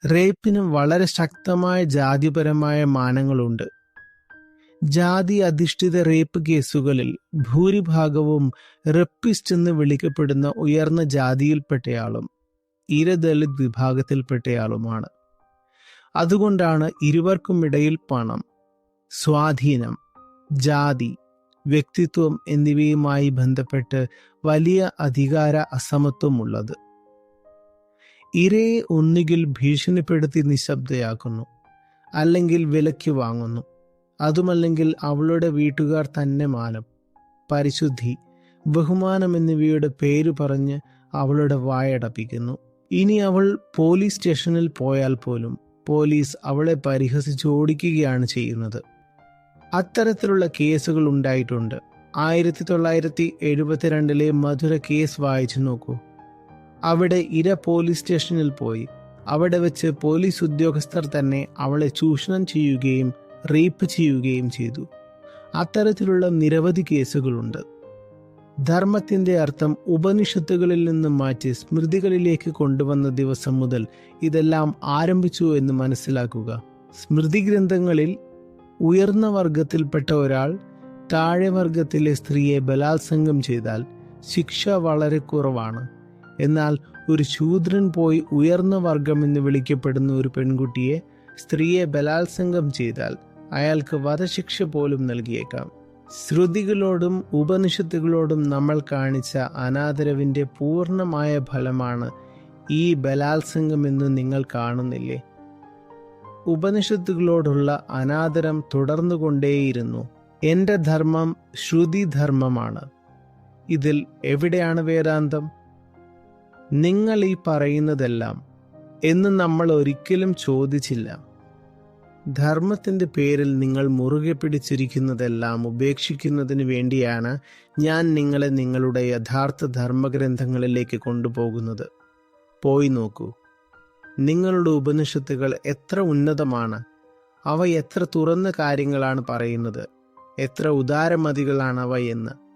റേപ്പിന് വളരെ ശക്തമായ ജാതിപരമായ മാനങ്ങളുണ്ട്. ജാതി അധിഷ്ഠിത റേപ്പ് കേസുകളിൽ ഭൂരിഭാഗവും റെപ്പിസ്റ്റ് എന്ന് വിളിക്കപ്പെടുന്ന ഉയർന്ന ജാതിയിൽപ്പെട്ടയാളും ഇരദളിത് വിഭാഗത്തിൽപ്പെട്ടയാളുമാണ്. അതുകൊണ്ടാണ് ഇരുവർക്കുമിടയിൽ പണം, സ്വാധീനം, ജാതി, വ്യക്തിത്വം എന്നിവയുമായി ബന്ധപ്പെട്ട് വലിയ അധികാര അസമത്വമുള്ളത്. ഇരയെ ഒന്നുകിൽ ഭീഷണിപ്പെടുത്തി നിശബ്ദയാക്കുന്നു, അല്ലെങ്കിൽ വിലയ്ക്ക് വാങ്ങുന്നു. അതുമല്ലെങ്കിൽ അവളുടെ വീട്ടുകാർ തന്നെ മാനം, പരിശുദ്ധി, ബഹുമാനം എന്നിവയുടെ പേര് പറഞ്ഞ് അവളുടെ വായടപ്പിക്കുന്നു. ഇനി അവൾ പോലീസ് സ്റ്റേഷനിൽ പോയാൽ പോലും പോലീസ് അവളെ പരിഹസിച്ച് ഓടിക്കുകയാണ് ചെയ്യുന്നത്. അത്തരത്തിലുള്ള കേസുകൾ ഉണ്ടായിട്ടുണ്ട്. 1972 മധുര കേസ് വായിച്ചു നോക്കൂ. അവിടെ ഇര പോലീസ് സ്റ്റേഷനിൽ പോയി. അവിടെ വെച്ച് പോലീസ് ഉദ്യോഗസ്ഥർ തന്നെ അവളെ ചൂഷണം ചെയ്യുകയും റേപ്പ് ചെയ്യുകയും ചെയ്തു. അത്തരത്തിലുള്ള നിരവധി കേസുകളുണ്ട്. ധർമ്മത്തിന്റെ അർത്ഥം ഉപനിഷത്തുകളിൽ നിന്ന് മാറ്റി സ്മൃതികളിലേക്ക് കൊണ്ടുവന്ന ദിവസം മുതൽ ഇതെല്ലാം ആരംഭിച്ചു എന്ന് മനസ്സിലാക്കുക. സ്മൃതി ഗ്രന്ഥങ്ങളിൽ ഉയർന്ന വർഗത്തിൽപ്പെട്ട ഒരാൾ താഴെ വർഗത്തിലെ സ്ത്രീയെ ബലാത്സംഗം ചെയ്താൽ ശിക്ഷ വളരെ കുറവാണ്. എന്നാൽ ഒരു ശൂദ്രൻ പോയി ഉയർന്ന വർഗം എന്ന് വിളിക്കപ്പെടുന്ന ഒരു പെൺകുട്ടിയെ, സ്ത്രീയെ ബലാത്സംഗം ചെയ്താൽ അയാൾക്ക് വധശിക്ഷ പോലും നൽകിയേക്കാം. ശ്രുതികളോടും ഉപനിഷത്തുകളോടും നമ്മൾ കാണിച്ച അനാദരവിന്റെ പൂർണ്ണമായ ഫലമാണ് ഈ ബലാത്സംഗം എന്ന് നിങ്ങൾ കാണുന്നില്ലേ? ഉപനിഷത്തുകളോടുള്ള അനാദരം തുടർന്നുകൊണ്ടേയിരുന്നു. എന്റെ ധർമ്മം ശ്രുതിധർമ്മമാണ്. ഇതിൽ എവിടെയാണ് വേദാന്തം? നിങ്ങൾ ഈ പറയുന്നതെല്ലാം എന്ന് നമ്മൾ ഒരിക്കലും ചോദിച്ചില്ല. ധർമ്മത്തിന്റെ പേരിൽ നിങ്ങൾ മുറുകെ പിടിച്ചിരിക്കുന്നതെല്ലാം ഉപേക്ഷിക്കുന്നതിന് വേണ്ടിയാണ് ഞാൻ നിങ്ങളെ നിങ്ങളുടെ യഥാർത്ഥ ധർമ്മഗ്രന്ഥങ്ങളിലേക്ക് കൊണ്ടുപോകുന്നത്. പോയി നോക്കൂ. നിങ്ങളുടെ ഉപനിഷത്തുകൾ എത്ര ഉന്നതമാണ്. അവ എത്ര തുറന്ന കാര്യങ്ങളാണ് പറയുന്നത്, എത്ര ഉദാരമതികളാണവ എന്ന്.